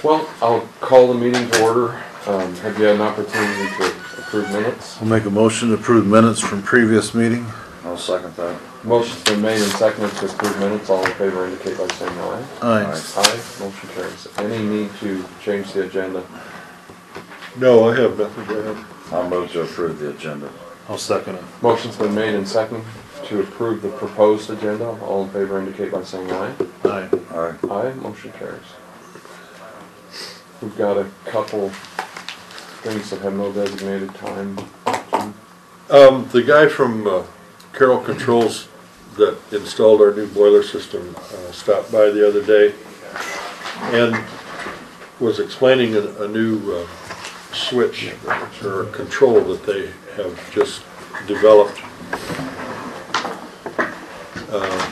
Well, I'll call the meeting to order. Have you had an opportunity to approve minutes? I'll make a motion to approve minutes from previous meeting. I'll second that. Motion's been made and seconded to approve minutes. All in favor indicate by saying aye. Aye. Aye. Motion carries. Any need to change the agenda? No, I have nothing to add. I'll move to approve the agenda. I'll second it. Motion's been made and seconded to approve the proposed agenda. All in favor indicate by saying aye. Aye. Aye. Aye. Motion carries. We've got a couple things that have no designated time. The guy from Carroll Controls that installed our new boiler system stopped by the other day and was explaining a new switch or control that they have just developed.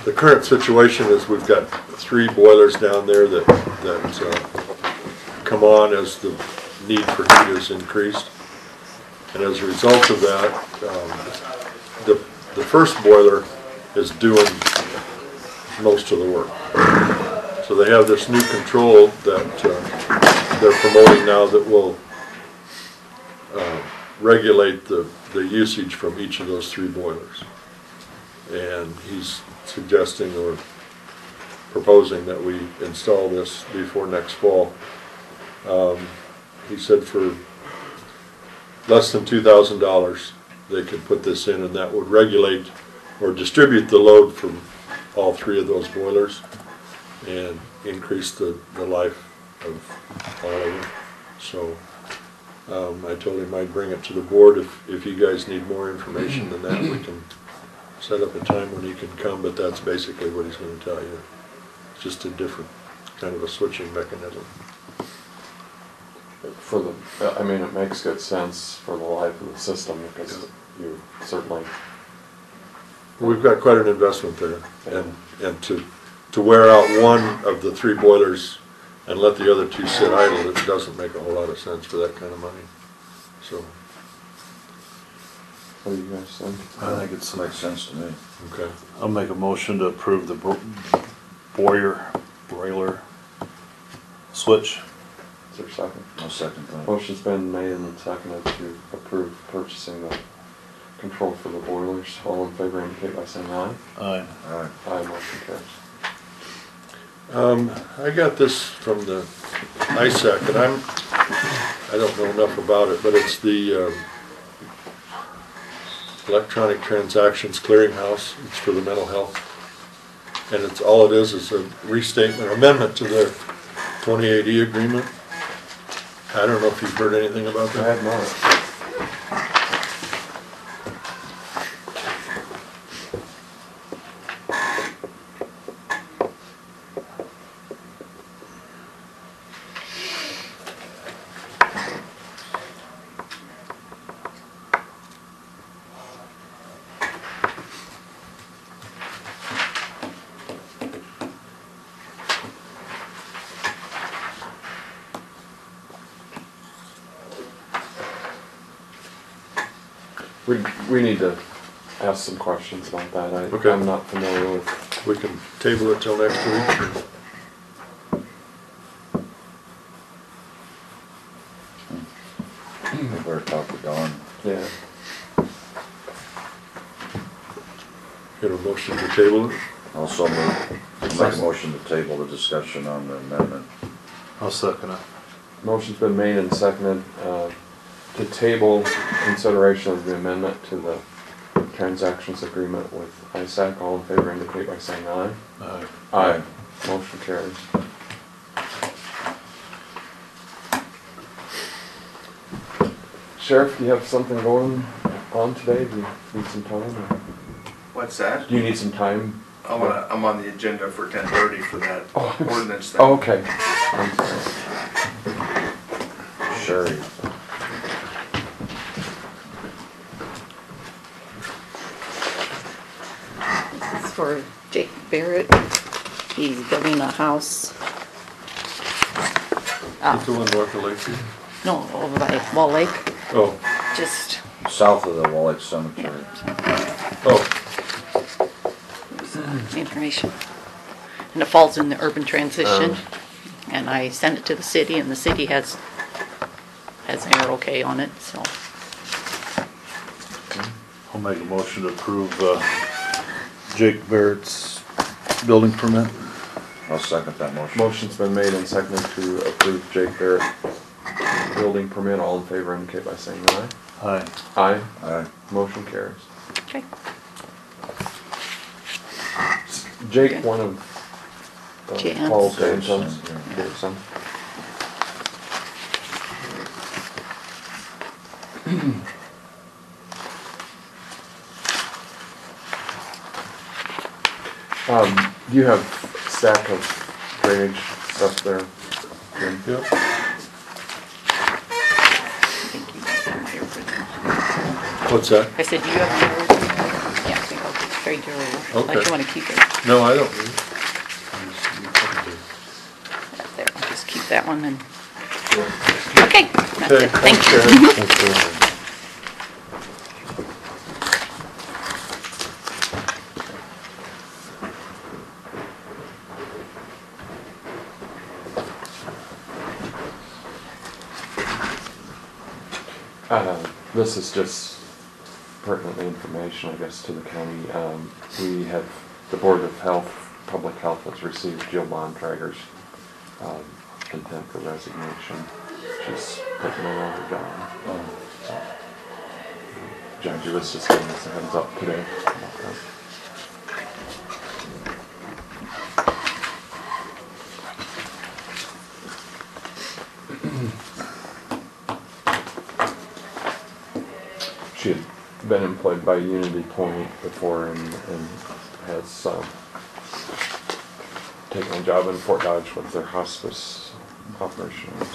The current situation is we've got 3 boilers down there that come on as the need for heat is increased, and as a result of that, the first boiler is doing most of the work. So they have this new control that they're promoting now that will regulate the usage from each of those 3 boilers. And he's suggesting or proposing that we install this before next fall. He said for less than $2,000 they could put this in, and that would regulate or distribute the load from all 3 of those boilers and increase the life of all of them. So I told him I'd bring it to the board. If you guys need more information than that, we can set up a time when he can come, but that's basically what he's going to tell you. It's just a different kind of a switching mechanism. I mean, it makes good sense for the life of the system because you certainly. We've got quite an investment there, and to wear out one of the 3 boilers and let the other 2 sit idle, it doesn't make a whole lot of sense for that kind of money. So. What do you guys think? I think it Makes sense to me. Okay. I'll make a motion to approve the broiler switch. Is there a second? I'll second that. Motion's been made and seconded to approve purchasing the control for the boilers. All in favor indicate by saying aye. Aye. Aye. Aye. Motion carries. I got this from the ISAC, and I don't know enough about it, but it's the Electronic Transactions Clearinghouse. It's for the mental health, and it's all it is a restatement, amendment to their 2080 agreement. I don't know if you've heard anything about that. I have not. We need to ask some questions about that. Okay. I'm not familiar with. We can table it till next week. We better talk to Dawn. Yeah. Get a motion to table it. Also make a motion to table the discussion on the amendment. I'll second it. Motion's been made and seconded to table consideration of the amendment to the transactions agreement with ISAC. All in favor indicate by saying aye. Aye. Aye. Motion carries. Sheriff, do you have something going on today? Do you need some time? Or? What's that? Do you need some time? I'm on the agenda for 10:30 for that ordinance thing. Oh, okay. I'm sorry. Sure. This is for Jake Barrett. He's building a house. It's the one north of Lakeview. No, over by Wall Lake. Oh. Just, South of the Wall Lake Cemetery. yeah, Oh. information. And it falls in the urban transition. And I sent it to the city, and the city has their okay on it, so. I'll make a motion to approve, Jake Barrett's building permit. I'll second that motion. Motion's been made and seconded to approve Jake Barrett building permit. All in favor indicate by saying aye. Aye. Aye. Aye. Motion carries. Okay. Jake, Okay. one of Jan's. Paul's Dave's grandsons. son, yeah. Dave's son. Do you have stack of drainage stuff there? Jim? Yep. Thank you. My original. What's that? I said, do you have your original? Yeah, I think I'll just trade your, Okay. unless you want to keep it. No, I don't. Right there, I'll just keep that one and. Okay, that's Okay, it. Thank you. Sharon. This is just pertinent information, I guess, to the county. We have, the Board of Health, Public Health has received Jill Bontrager's contempt for resignation. She's taking no longer job. Judge was just giving us a heads up today about that. She had been employed by Unity Point before and has taken a job in Fort Dodge with their hospice operations.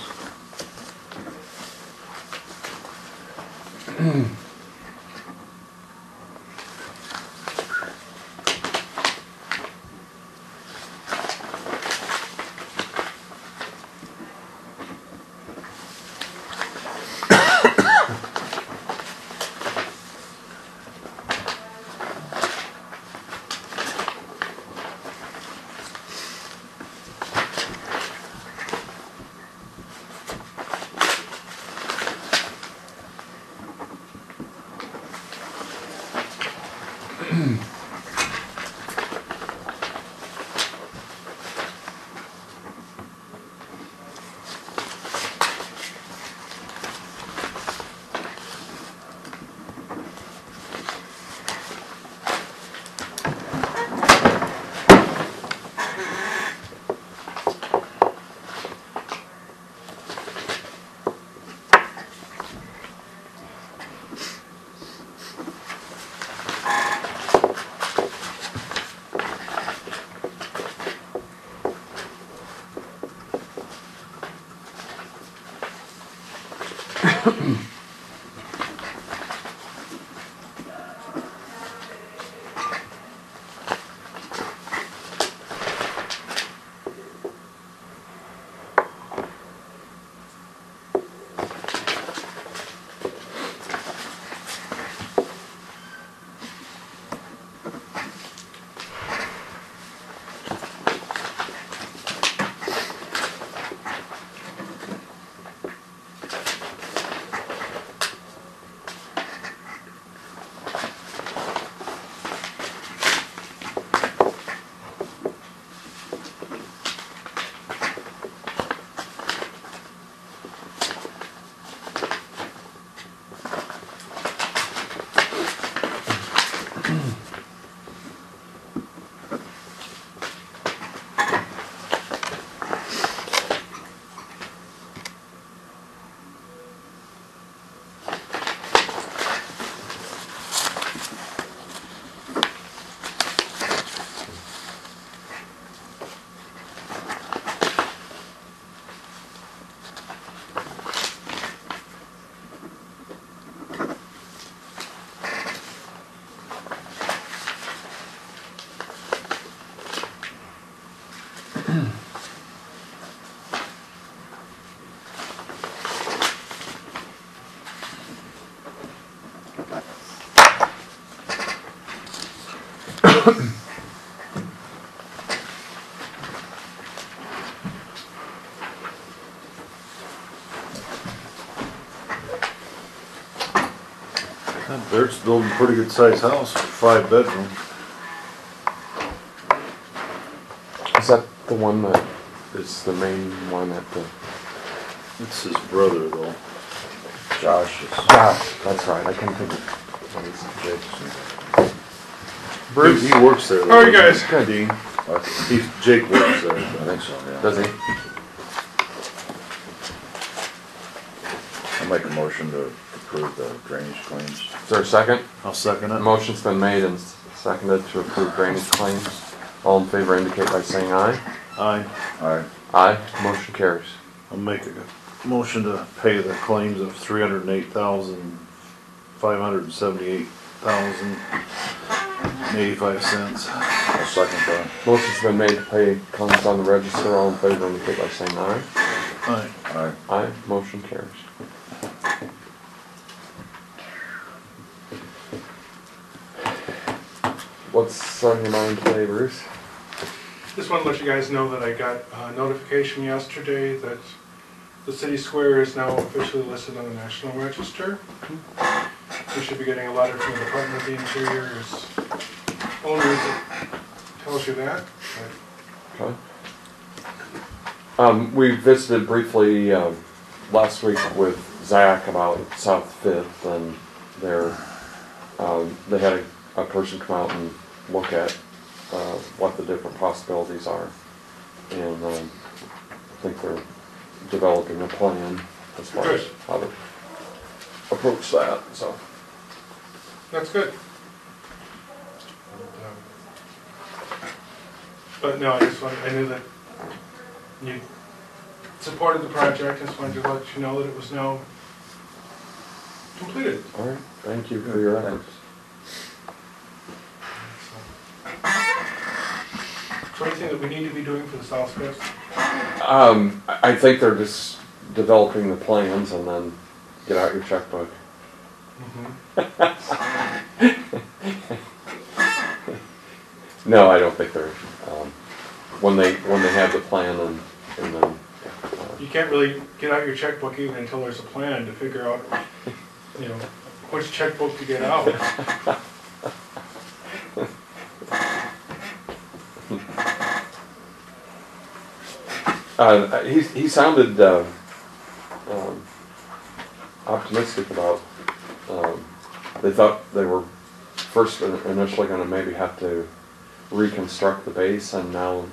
That Barrett's building a pretty good sized house, 5 bedroom. Is that the one that is the main one at the? It's his brother though. Josh is, Josh, that's right, I couldn't think of what his Bruce, he works there. How are you guys? Good. Dean. I Jake works there. think so, yeah. Does he? I'll make a motion to approve the drainage claims. Is there a second? I'll second it. Motion's been made and seconded to approve drainage claims. All in favor indicate by saying aye. Aye. Alright, Aye, motion carries. I'll make a motion to pay the claims of $308,578.85. I'll second that. Motion's been made to pay claims on the register. All in favor indicate by saying aye. Aye. Alright, Aye, motion carries. What's on your mind today, Bruce? Just want to let you guys know that I got a notification yesterday that the city square is now officially listed on the National Register. We should be getting a letter from the Department of the Interior's owners that tells you that. Okay. We visited briefly last week with Zach about South Fifth, and they had a person come out and look at what the different possibilities are, and I think they're developing a plan as far as how to approach that. So That's good. But no, I knew that you supported the project. I just wanted to let you know that it was now completed. all right, thank you for your efforts. So anything that we need to be doing for the South Fifth? I think they're just developing the plans, and then get out your checkbook. No, I don't think they're, when they have the plan and then, You can't really get out your checkbook even until there's a plan to figure out, you know, which checkbook to get out. he sounded, optimistic about, they thought they were first initially gonna maybe have to reconstruct the base, and now,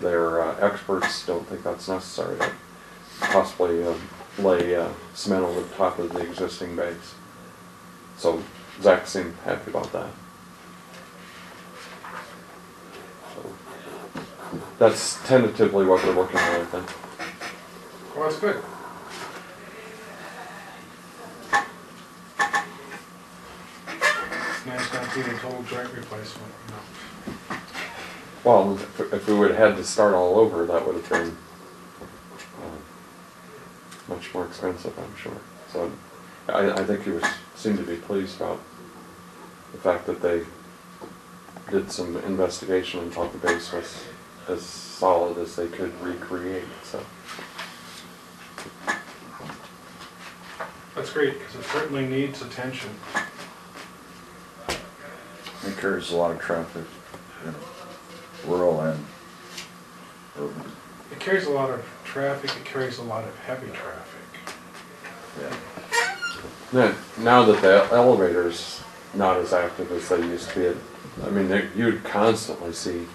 their experts don't think that's necessary, to possibly lay cement over the top of the existing base. So Zach seemed happy about that. So that's tentatively what they're looking at, I think. Well, that's good. It's nice not being a total joint replacement, you know. Well, if we would have had to start all over, that would have been much more expensive, I'm sure. So I think he seemed to be pleased about the fact that they did some investigation and thought the base was as solid as they could recreate. So That's great, because it certainly needs attention. it carries a lot of traffic, you know, rural and urban. It carries a lot of traffic, it carries a lot of heavy traffic. Yeah. now that the elevator's not as active as they used to be, I mean, you'd constantly see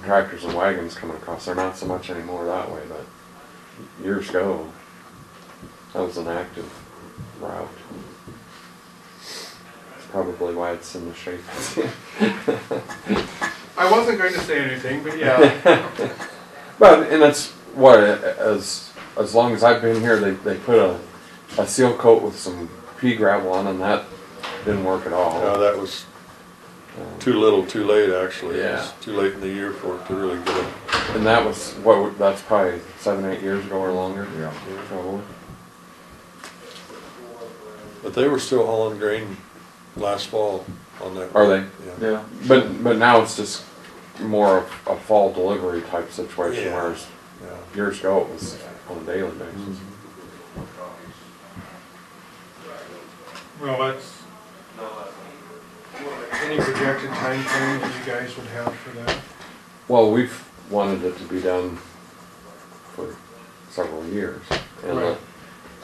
tractors and wagons coming across. They're not so much anymore that way, but years ago, that was an active route. That's probably why it's in the shape it's in. I wasn't going to say anything, but yeah. But, and that's what, as long as I've been here, they put a seal coat with some pea gravel on, and that didn't work at all. No, that was too little, too late, actually. It Yeah. was too late in the year for it to really get it. And that was, that's probably 7-8 years ago or longer. Yeah. Probably. But they were still hauling grain last fall on that. Are they? Yeah. Yeah. But now it's just more of a fall delivery type situation, Yeah. whereas Yeah. years ago it was on a daily basis. Well, that's, any projected time frame that you guys would have for that? Well, we've wanted it to be done for several years. And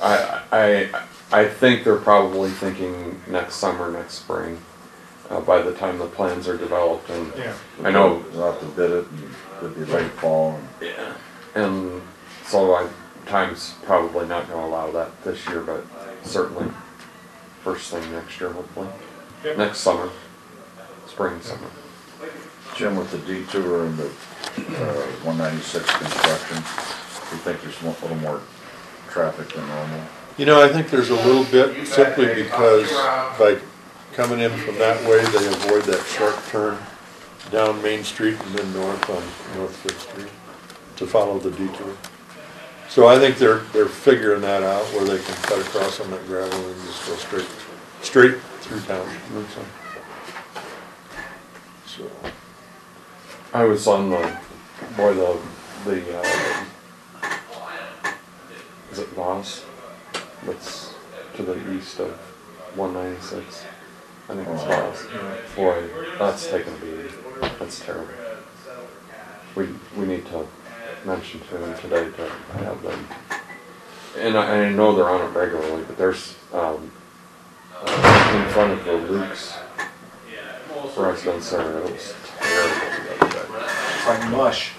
Right. I think they're probably thinking next summer, next spring, by the time the plans are developed. And Yeah. I know, We'll have to bid it and it'll be late fall and. yeah, and so time's probably not gonna allow that this year, but certainly first thing next year, hopefully. Yep. Next summer, spring, summer. Jim, with the detour and the 196 construction, do you think there's a little more traffic than normal? You know, I think there's a little bit simply because by coming in from that way, they avoid that sharp turn down Main Street and then north on North Fifth Street to follow the detour. So I think they're figuring that out where they can cut across on that gravel and just go straight through town. So, I was on the is it Voss? That's to the east of 196. I think it's Voss. Boy, that's taking a beating. That's terrible. We need to mention to them today to have them. And I know they're on it regularly, but there's in front of the Luke's residence there, it was terrible the other day. It's like mush.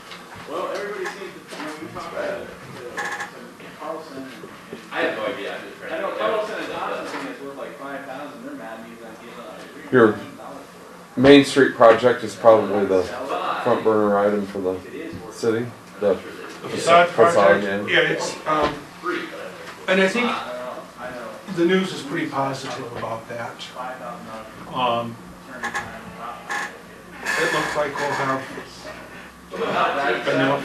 I have no idea. I know Carlson and Johnson is worth like 5,000. They're mad at me because I'm giving Your Main Street project is probably the front burner item for the city. The Facade project, yeah. yeah, it's, and I think the news is pretty positive about that. It looks like we'll have enough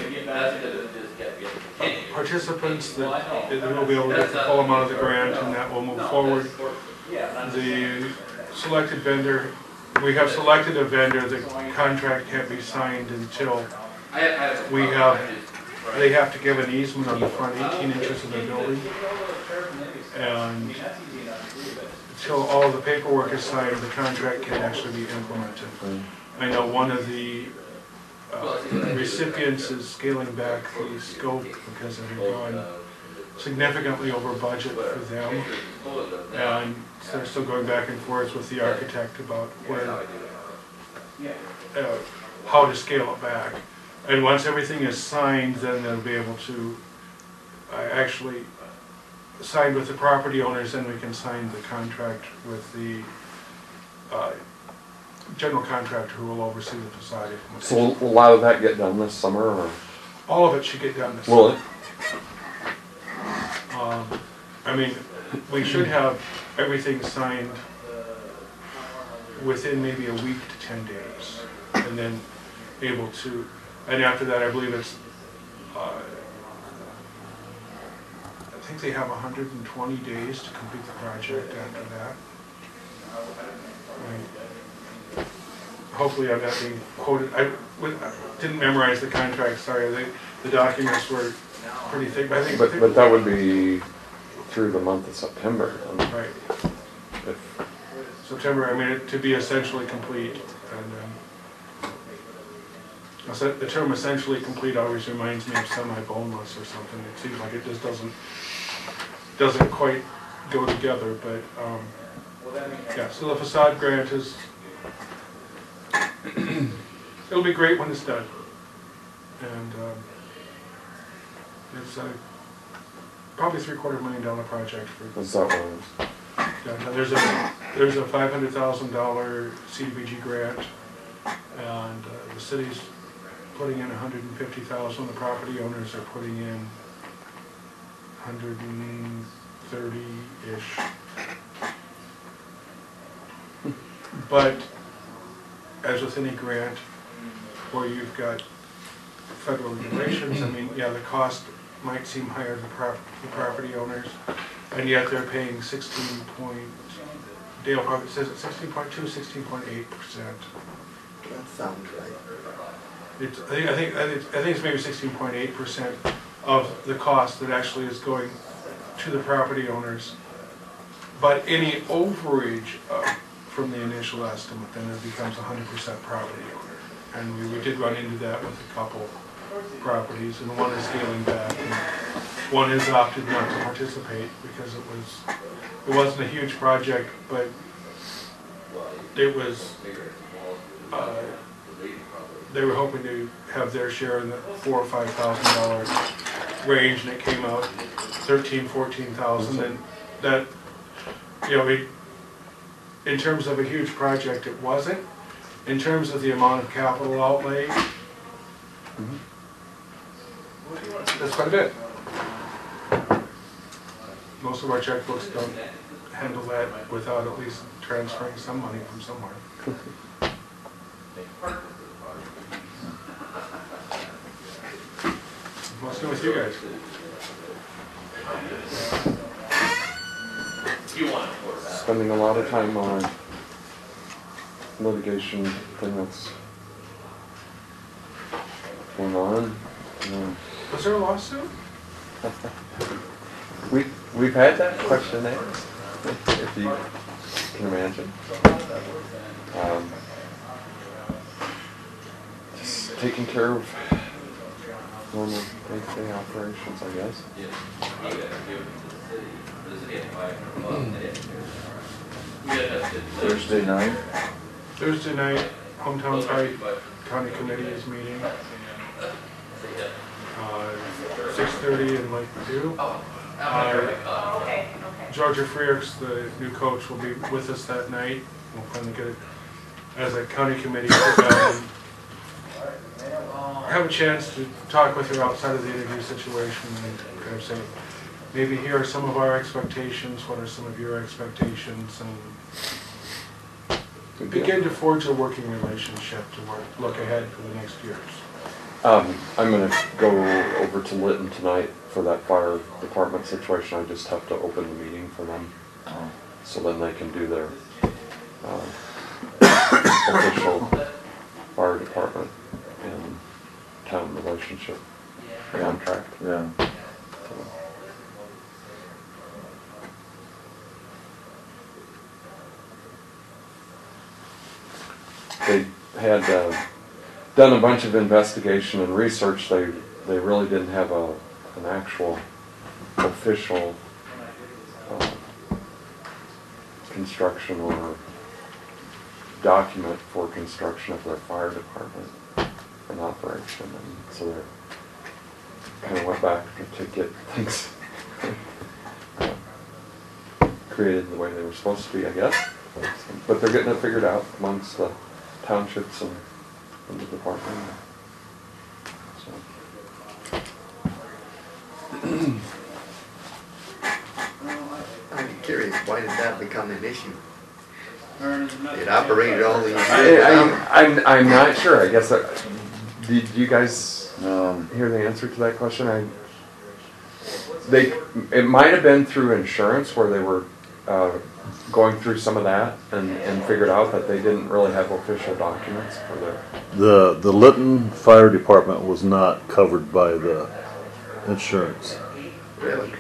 participants that we'll be able to get the full amount of the grant and that will move forward. The selected vendor, we have selected a vendor, the contract can't be signed until they have to give an easement on the front 18 inches of the building. And until all the paperwork is signed, the contract can actually be implemented. I know one of the recipients is scaling back the scope because it had gone significantly over budget for them. And they're still going back and forth with the architect about how to scale it back. And once everything is signed, then they'll be able to actually sign with the property owners, and we can sign the contract with the general contractor who will oversee the facade implementation. So will a lot of that get done this summer, or All of it should get done this will summer. it? I mean, we should have everything signed within maybe a week to 10 days, and then able to, and after that, I believe it's, I think they have 120 days to complete the project after that. Hopefully I'm not being quoted. I didn't memorize the contract, sorry. The documents were pretty thick, but I think... But that would be through the month of September. Right. September, I mean, to be essentially complete. And the term essentially complete always reminds me of semi-boneless or something. It seems like it just doesn't quite go together, but yeah, so the facade grant is, it'll be great when it's done. And it's probably $750,000 project for What's that one? downtown. There's a $500,000 CDBG grant, and the city's putting in $150,000. The property owners are putting in 130-ish. But as with any grant where you've got federal regulations, I mean, yeah, the cost might seem higher to the property owners, and yet they're paying 16 point, Dale probably says it 16.2, 16.8%. That sounds right. I think it's maybe 16.8% of the cost that actually is going to the property owners. But any overage from the initial estimate, then it becomes 100% property owner. And we did run into that with a couple properties, and one is scaling back, and one has opted not to participate because it wasn't a huge project, but it was, they were hoping to have their share in the $4,000 or $5,000 range, and it came out $13,000, $14,000, and that, you know, in terms of a huge project, it wasn't. In terms of the amount of capital outlay, that's quite a bit. Most of our checkbooks don't handle that without at least transferring some money from somewhere. What's new with you guys? Spending a lot of time on litigation thing that's going on. Was there a lawsuit? We've had that question asked, if you can imagine. Just taking care of normal day-to-day operations, I guess. Thursday night? Thursday night, Hometown Fight County Committee is meeting. 6:30 in Lakeview. Georgia Freerks, the new coach, will be with us that night. We'll plan to get it as a county committee sit down and have a chance to talk with her outside of the interview situation and kind of say, maybe here are some of our expectations, what are some of your expectations, and begin to forge a working relationship to look ahead for the next years. I'm going to go over to Lytton tonight for that fire department situation. I just have to open the meeting for them, so then they can do their official fire department and town relationship contract. Yeah. They had done a bunch of investigation and research. They really didn't have an actual official construction or document for construction of their fire department and operation, and so they kind of went back to get things created the way they were supposed to be, I guess. But they're getting it figured out amongst the townships and the department. So. I'm curious, why did that become an issue? It operated all these years. I'm not sure. I guess did you guys hear the answer to that question? It might have been through insurance where they were going through some of that and figured out that they didn't really have official documents for their. The Lytton Fire Department was not covered by the insurance. Really?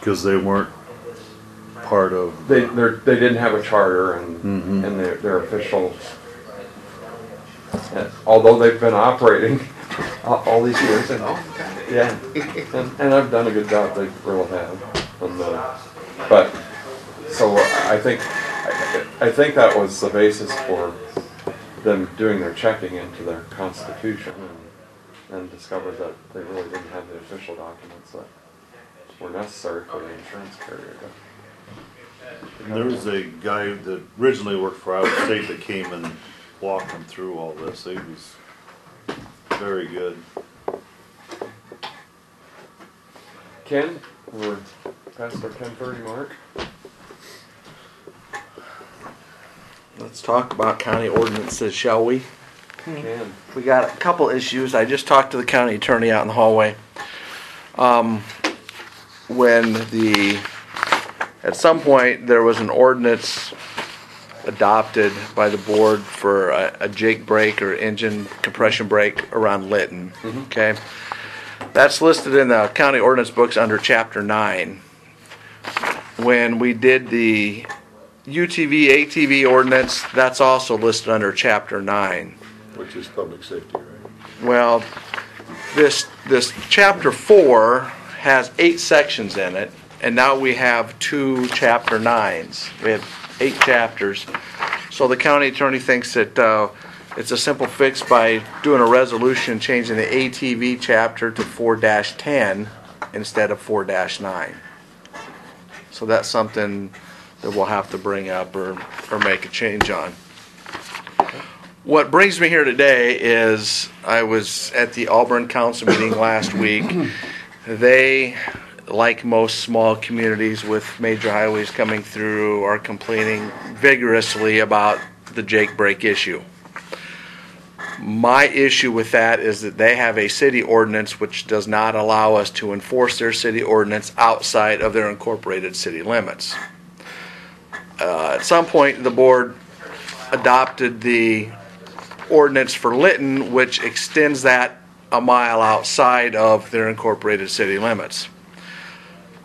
Because they weren't part of. They didn't have a charter and their official. Although they've been operating all these years, and yeah, and I've done a good job. They really have, but so I think that was the basis for them doing their checking into their constitution and discovered that they really didn't have the official documents that were necessary for the insurance carrier. There was a guy that originally worked for Iowa State that came and walked them through all this. He was very good. Ken, we're past our 10:30 mark. Let's talk about county ordinances, shall we? Ken. We got a couple issues. I just talked to the county attorney out in the hallway. At some point there was an ordinance adopted by the board for a jake brake or engine compression brake around Lytton. Okay, that's listed in the county ordinance books under chapter 9. when we did the UTV, ATV ordinance, that's also listed under Chapter 9. Which is public safety, right? Well, this Chapter 4 has 8 sections in it, and now we have 2 Chapter 9s. We have 8 chapters. So the county attorney thinks that it's a simple fix by doing a resolution changing the ATV chapter to 4-10 instead of 4-9. So that's something that we'll have to bring up or make a change on. What brings me here today is I was at the Auburn Council meeting last week. They, like most small communities with major highways coming through, are complaining vigorously about the Jake brake issue. My issue with that is that they have a city ordinance which does not allow us to enforce their city ordinance outside of their incorporated city limits. At some point, the board adopted the ordinance for Lytton, which extends that a mile outside of their incorporated city limits.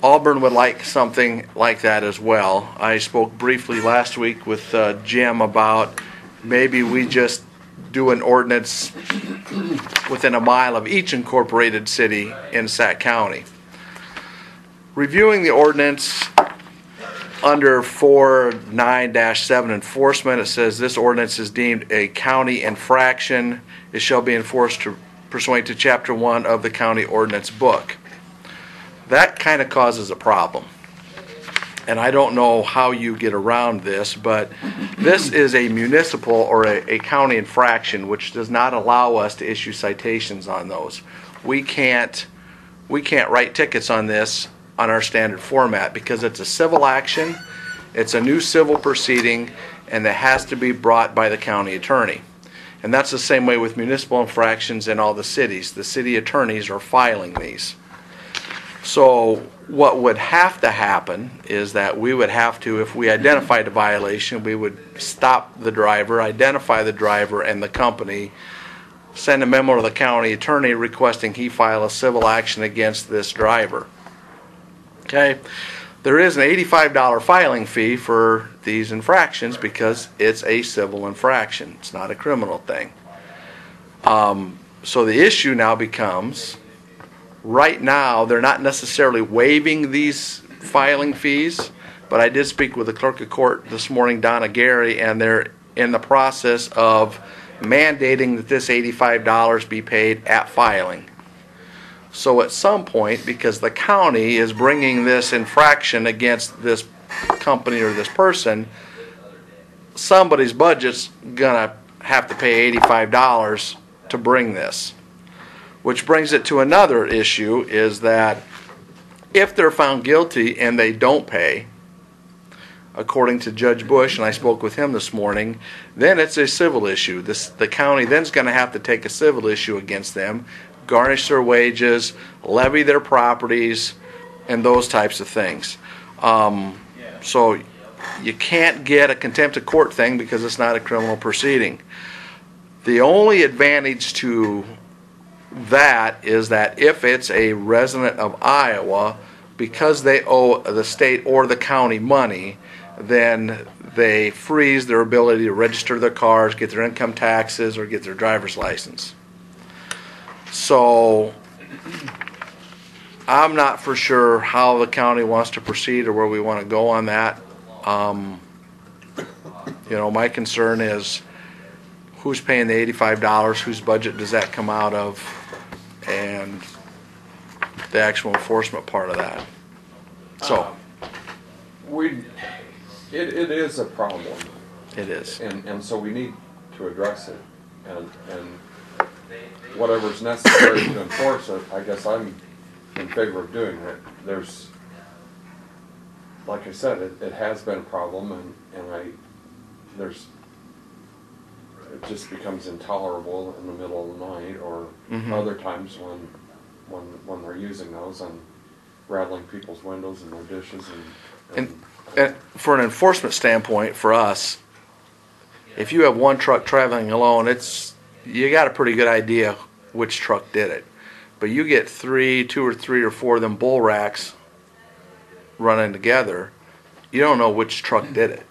Auburn would like something like that as well. I spoke briefly last week with Jim about maybe we just do an ordinance within a mile of each incorporated city in Sac County. Reviewing the ordinance under 4.9-7 enforcement, it says this ordinance is deemed a county infraction. It shall be enforced pursuant to Chapter 1 of the county ordinance book. That kind of causes a problem. And I don't know how you get around this, but this is a municipal or a county infraction, which does not allow us to issue citations on those. We can't write tickets on this on our standard format because it's a civil action, it's a new civil proceeding, and it has to be brought by the county attorney. And that's the same way with municipal infractions in all the cities. The city attorneys are filing these. So what would have to happen is that we would have to, if we identified a violation, we would stop the driver, identify the driver and the company, send a memo to the county attorney requesting he file a civil action against this driver. Okay, there is an $85 filing fee for these infractions because it's a civil infraction. It's not a criminal thing. So the issue now becomes, right now they're not necessarily waiving these filing fees, but I did speak with the clerk of court this morning, Donna Gary, and they're in the process of mandating that this $85 be paid at filing. So at some point, because the county is bringing this infraction against this company or this person, somebody's budget's gonna have to pay $85 to bring this. Which brings it to another issue, is that if they're found guilty and they don't pay, according to Judge Bush, and I spoke with him this morning, then it's a civil issue. The county then's going to have to take a civil issue against them, garnish their wages, levy their properties, and those types of things. So you can't get a contempt of court thing because it's not a criminal proceeding. The only advantage to that is that if it's a resident of Iowa, because they owe the state or the county money, then they freeze their ability to register their cars, get their income taxes, or get their driver's license. So I'm not for sure how the county wants to proceed or where we want to go on that. My concern is who's paying the $85, whose budget does that come out of, and the actual enforcement part of that. So it is a problem. It is. And so we need to address it. And whatever's necessary to enforce it, I guess I'm in favor of doing it. There's, like I said, it has been a problem, and it just becomes intolerable in the middle of the night, or other times when they're using those and rattling people's windows and their dishes and for an enforcement standpoint, for us, if you have one truck traveling alone, you got a pretty good idea which truck did it. But you get two or three or four of them bull racks running together, you don't know which truck did it.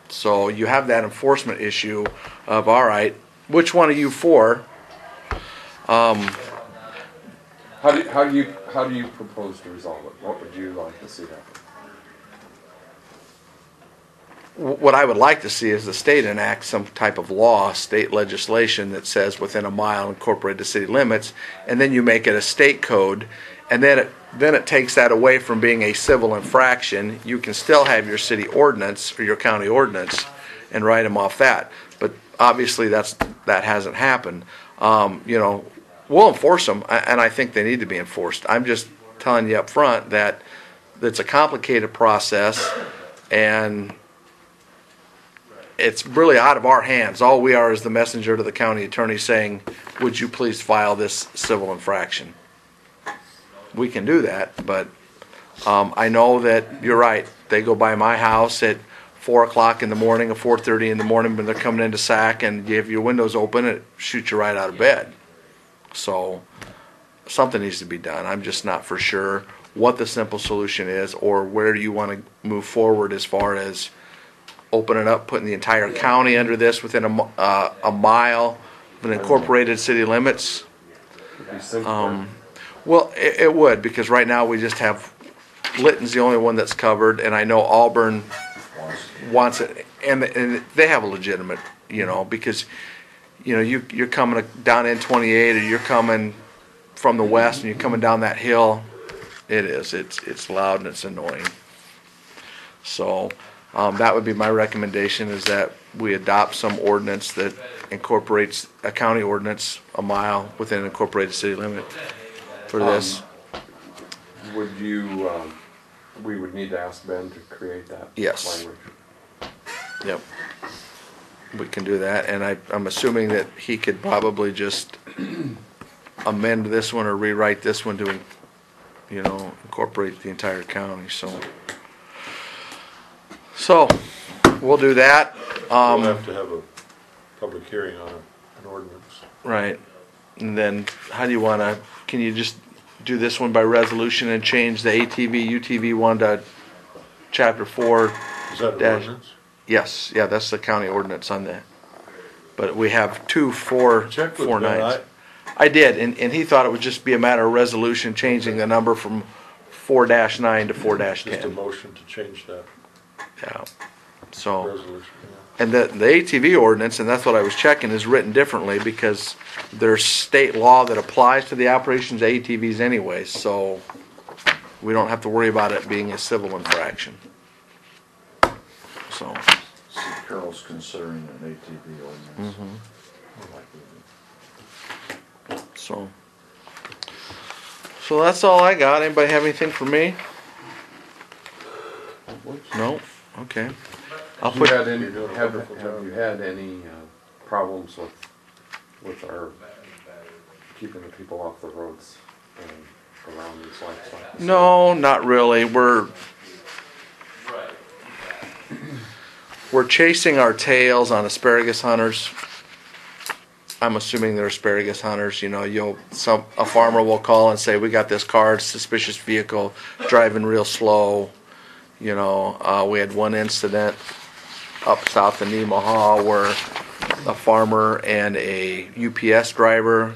So you have that enforcement issue of, all right, which one are you for? How do you propose to resolve it? What would you like to see happen? What I would like to see is the state enact some type of law, state legislation that says within a mile incorporate the city limits, and then you make it a state code, and then it takes that away from being a civil infraction. You can still have your city ordinance or your county ordinance and write them off that. But obviously that hasn't happened. We'll enforce them, and I think they need to be enforced. I'm just telling you up front that it's a complicated process, and it's really out of our hands. All we are is the messenger to the county attorney saying, would you please file this civil infraction? We can do that, but I know that you're right. They go by my house at 4 o'clock in the morning or 4:30 in the morning when they're coming into SAC, and you have your windows open, it shoots you right out of bed. So something needs to be done. I'm just not for sure what the simple solution is, or where do you want to move forward as far as opening up, putting the entire county under this within a mile of an incorporated city limits. It'd be simpler. Well, it would, because right now we just have, Lytton's the only one that's covered, and I know Auburn wants it, and they have a legitimate, because, you're coming down N28, or you're coming from the west, and you're coming down that hill. It's loud and it's annoying. So, that would be my recommendation, is that we adopt some ordinance that incorporates a county ordinance a mile within an incorporated city limit for this. Would you, we would need to ask Ben to create that Yes. language? Yep. We can do that, and I'm assuming that he could probably just amend this one or rewrite this one to, incorporate the entire county, So, we'll do that. We'll have to have a public hearing on an ordinance. Right. And then, how do you want to, can you just do this one by resolution and change the ATV, UTV one to chapter 4? Is that an dash- ordinance? Yes, yeah, that's the county ordinance on that. But we have 2 Check with 4 Ben. nines. I did, and he thought it would just be a matter of resolution changing the number from 4-9 to 4-10. Just a motion to change that Yeah. So, resolution. and the ATV ordinance, and that's what I was checking, is written differently because there's state law that applies to the operations of ATVs anyway, so we don't have to worry about it being a civil infraction. So, See, Carol's considering an ATV ordinance. so that's all I got. Anybody have anything for me? No? Okay. I'll Have you put, had any, have you had any problems with our keeping the people off the roads and around these livestock? no, not really. We're chasing our tails on asparagus hunters. I'm assuming they're asparagus hunters. A farmer will call and say, we got this car, suspicious vehicle, driving real slow. We had one incident up south of Nemaha where a farmer and a UPS driver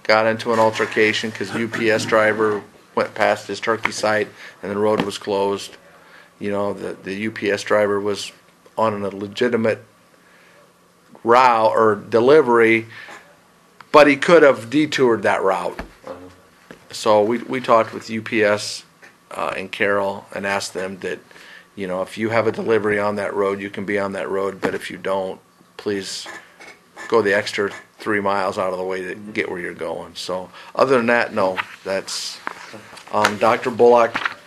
got into an altercation because UPS driver went past his turkey site and the road was closed. The UPS driver was on a legitimate route or delivery, but he could have detoured that route. So we talked with UPS and Carol and asked them that, if you have a delivery on that road, you can be on that road, but if you don't, please go the extra 3 miles out of the way to get where you're going. So other than that, no. That's Dr. Bullock.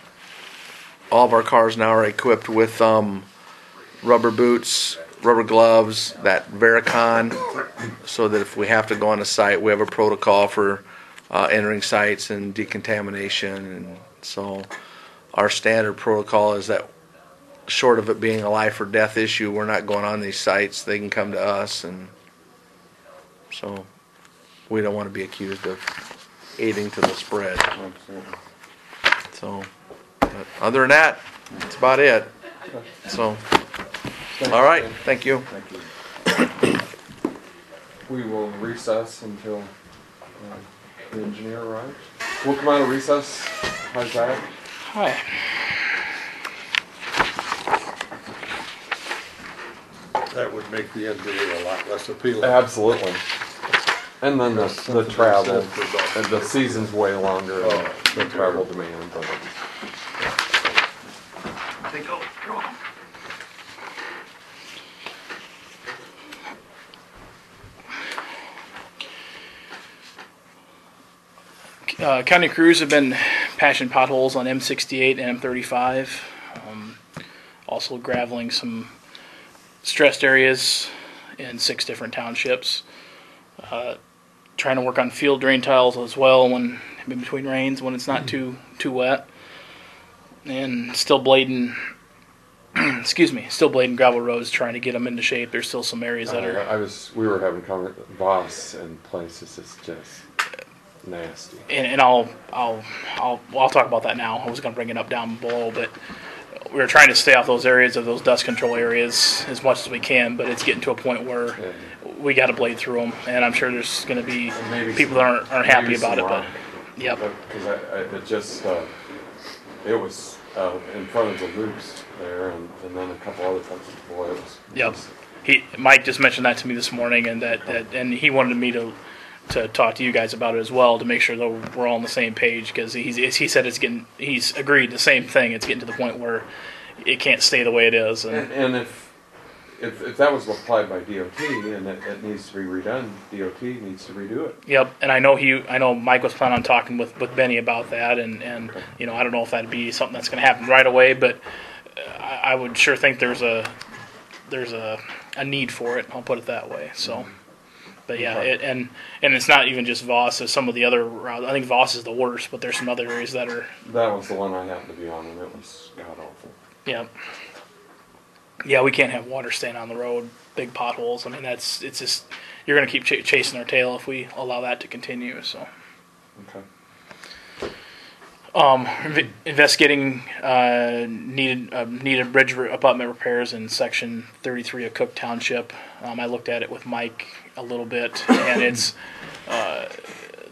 All of our cars now are equipped with rubber boots, rubber gloves, that Vericon, so that if we have to go on a site, we have a protocol for entering sites and decontamination. And so our standard protocol is that short of it being a life or death issue, we're not going on these sites. They can come to us, and so we don't want to be accused of aiding to the spread. Absolutely. So, but other than that, that's about it. So, all right, thank you. Thank you. We will recess until the engineer arrives. We'll come out of recess. How's that? Hi. That would make the NDA a lot less appealing. Absolutely. And then the Something travel, said for and the season's way longer, Oh, and the travel demand. But Thank you. You're welcome. County crews have been patching potholes on M68 and M35. Also graveling some stressed areas in 6 different townships. Trying to work on field drain tiles as well when in between rains when it's not too wet. And still blading, still blading gravel roads, trying to get them into shape. There's still some areas that are. we were having Voss in places is just nasty. And I'll talk about that now. I was going to bring it up down below, but we're trying to stay off those areas of those dust control areas as much as we can. But it's getting to a point where we got to blade through them, and I'm sure there's going to be people that aren't happy about it. But yep, because it just it was in front of the loops there, and then a couple other places. Boy, it was. Yep. Mike just mentioned that to me this morning, and and he wanted me to talk to you guys about it as well to make sure that we're all on the same page, because he said he's agreed the same thing. It's getting to the point where it can't stay the way it is. And if that was applied by DOT and it needs to be redone, DOT needs to redo it. Yep, and I know Mike was planning on talking with Benny about that, and I don't know if that'd be something that's going to happen right away, but I would sure think there's a need for it. I'll put it that way. So. But yeah, and it's not even just Voss. There's some of the other routes. I think Voss is the worst, but there's some other areas that are. That was the one I happened to be on, and it was god awful. Yeah. Yeah, we can't have water staying on the road, big potholes. I mean, it's just you're going to keep chasing our tail if we allow that to continue. So. Okay. Investigating needed bridge abutment repairs in section 33 of Cook Township. I looked at it with Mike a little bit, and it's there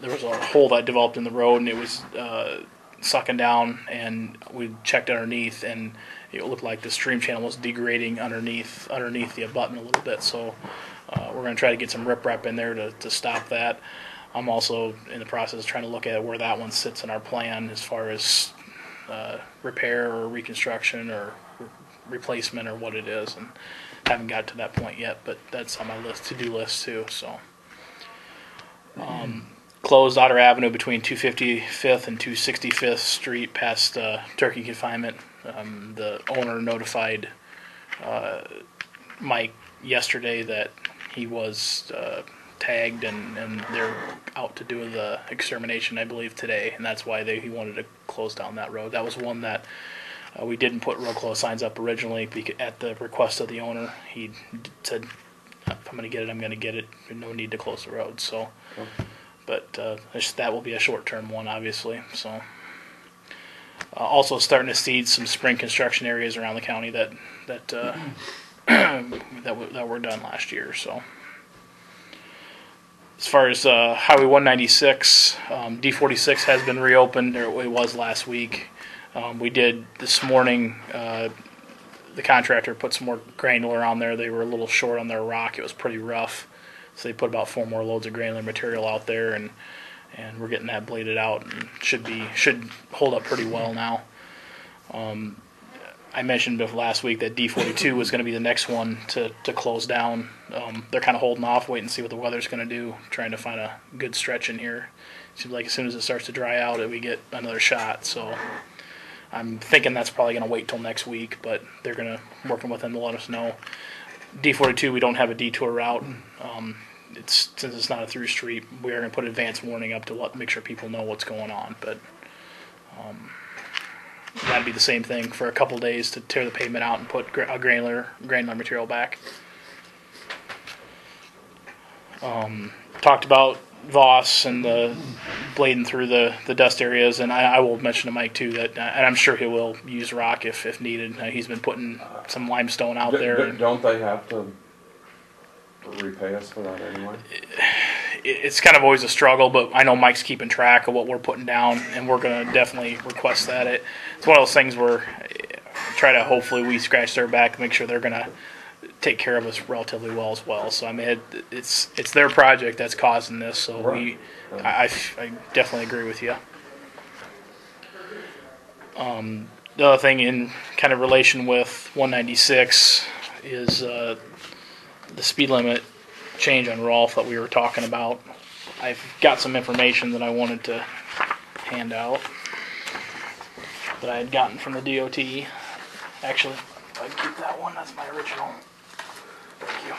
was a hole that developed in the road, and it was sucking down, and we checked underneath, and it looked like the stream channel was degrading underneath the abutment a little bit. So we're going to try to get some riprap in there to stop that. I'm also in the process of trying to look at where that one sits in our plan as far as repair or reconstruction or replacement or what it is, and haven't got to that point yet, but that's on my to-do list too. So closed Otter Avenue between 255th and 265th Street past turkey confinement. The owner notified Mike yesterday that he was tagged, and they're out to do the extermination, I believe, today, and that's why he wanted to close down that road. That was one that we didn't put road close signs up originally at the request of the owner. He said, if I'm going to get it, I'm going to get it. No need to close the road. So, but that will be a short-term one, obviously. So, also starting to seed some spring construction areas around the county that were done last year. So. As far as Highway 196, D46 has been reopened, or it was last week. We did this morning, the contractor put some more granular on there. They were a little short on their rock. It was pretty rough. So they put about 4 more loads of granular material out there, and we're getting that bladed out, and should hold up pretty well now. I mentioned last week that D42 was going to be the next one to close down. They're kind of holding off, waiting to see what the weather's going to do, trying to find a good stretch in here. Seems like as soon as it starts to dry out, we get another shot. So I'm thinking that's probably going to wait till next week, but they're going to working with them to let us know. D42, we don't have a detour route. Since it's not a through street, we are going to put advance warning up to make sure people know what's going on. But that'd be the same thing for a couple days to tear the pavement out and put granular material back. Talked about Voss and the blading through the dust areas, and I will mention to Mike too that, and I'm sure he will use rock if needed. He's been putting some limestone out there. And Don't they have to repay us for that anyway? it's kind of always a struggle, but I know Mike's keeping track of what we're putting down, and we're going to definitely request that. It's one of those things where try to hopefully we scratch their back and make sure they're going to take care of us relatively well as well. So I mean, it's their project that's causing this. So Right. I definitely agree with you. The other thing in kind of relation with 196 is the speed limit change on Rolfe that we were talking about. I've got some information that I wanted to hand out that I had gotten from the DOT. Actually, if I can keep that one, that's my original. Thank you.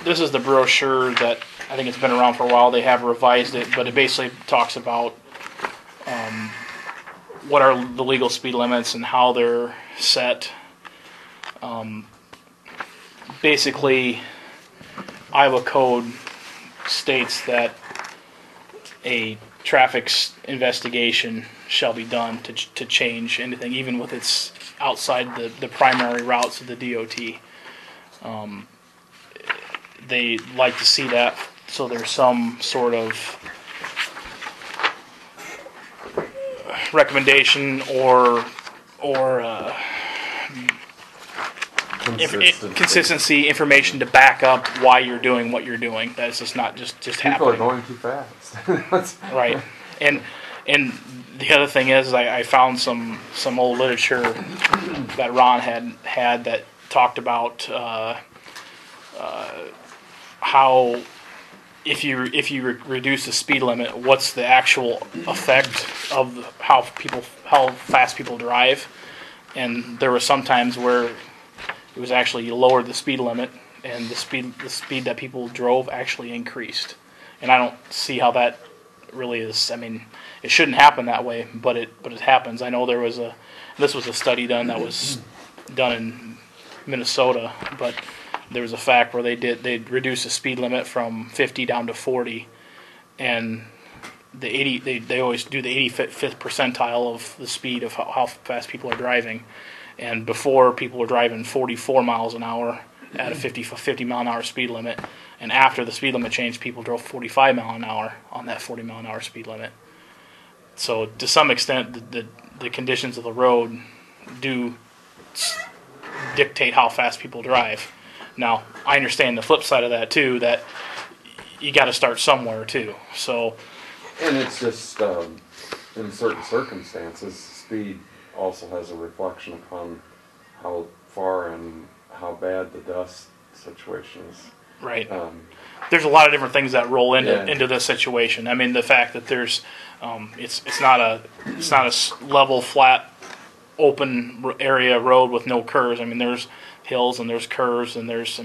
This is the brochure that I think it's been around for a while. They have revised it, but it basically talks about what are the legal speed limits and how they're set. Basically, Iowa code states that a traffic investigation shall be done to change anything, even with it's outside the primary routes of the DOT. They like to see that, so there's some sort of recommendation or consistency information to back up why you're doing what you're doing. That's just not just People happening. are going too fast. Right. And the other thing is I found some old literature that Ron had that talked about how if you reduce the speed limit, what's the actual effect of how fast people drive. And there were some times where it was actually you lowered the speed limit and the speed that people drove actually increased. And I don't see how that really is. I mean, it shouldn't happen that way, but it happens. I know this was a study done that was done in Minnesota, but there was a fact where they reduced the speed limit from 50 down to 40, and the 80 they always do the 85th percentile of the speed of how fast people are driving. And before, people were driving 44 miles an hour at a 50 mile an hour speed limit, and after the speed limit changed, people drove 45 mile an hour on that 40 mile an hour speed limit. So to some extent, the conditions of the road do dictate how fast people drive. Now, I understand the flip side of that too, that you got to start somewhere too. So, and it's just in certain circumstances, speed also has a reflection upon how far and how bad the dust situation is. Right. There's a lot of different things that roll into this situation. I mean, the fact that there's it's not a level, flat, open area road with no curves. I mean, there's hills and there's curves and there's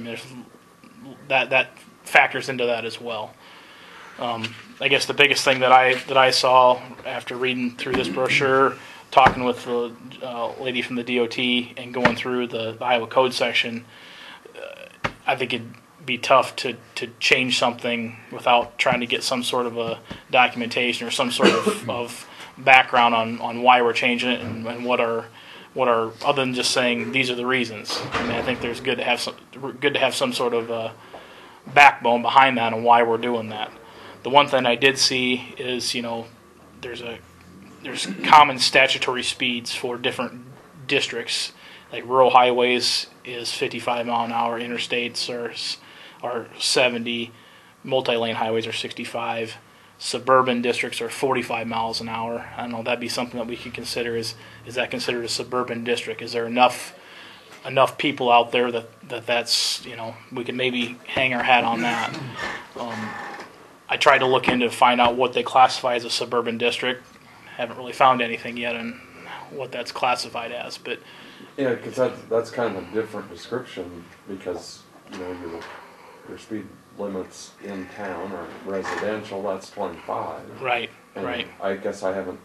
that factors into that as well. I guess the biggest thing that I saw after reading through this brochure, talking with the lady from the DOT and going through the Iowa Code section, I think it'd be tough to change something without trying to get some sort of a documentation or some sort of background on why we're changing it and what are other than just saying these are the reasons. I mean, I think there's good to have some sort of backbone behind that and why we're doing that. The one thing I did see is, there's common statutory speeds for different districts. Like rural highways is 55 mile an hour, interstates are 70, multi-lane highways are 65, suburban districts are 45 miles an hour. I don't know, that'd be something that we could consider. Is that considered a suburban district? Is there enough people out there that's we could maybe hang our hat on that. I tried to look into to find out what they classify as a suburban district. Haven't really found anything yet on what that's classified as, but yeah, because that's kind of a different description, because your speed limits in town or residential, that's 25. Right. And right. I guess I haven't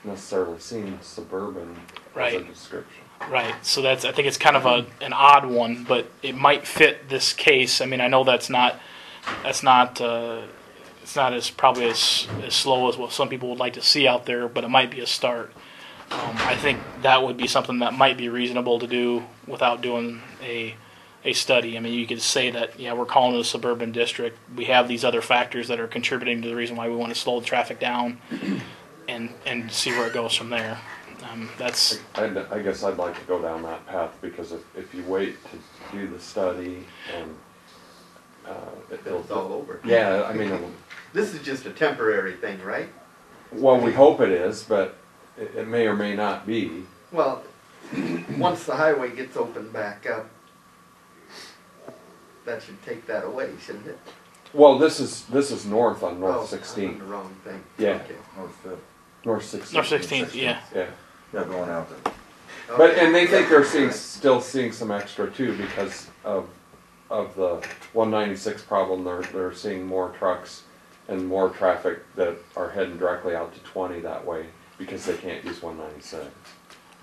necessarily seen Suburban as a Right. description. Right. So I think it's kind of an odd one, but it might fit this case. I mean, I know it's not as probably as slow as what some people would like to see out there, but it might be a start. I think that would be something that might be reasonable to do without doing a study. I mean, you could say that, yeah, we're calling it a suburban district. We have these other factors that are contributing to the reason why we want to slow the traffic down, and see where it goes from there. That's I guess I'd like to go down that path, because if you wait to do the study and It's all over. yeah, I mean, This is just a temporary thing, right? well, we hope it is, but it may or may not be. Well, once the highway gets opened back up, that should take that away, shouldn't it? Well, this is north on Oh, North I'm on 16th. the wrong thing. Yeah. Okay. North Fifth. North 16th. North 16th, yeah. Yeah. Yeah, going out there. But, Okay. and they think they're still seeing some extra too, because of the 196 problem. They're seeing more trucks and more traffic that are heading directly out to 20 that way, because they can't use 196.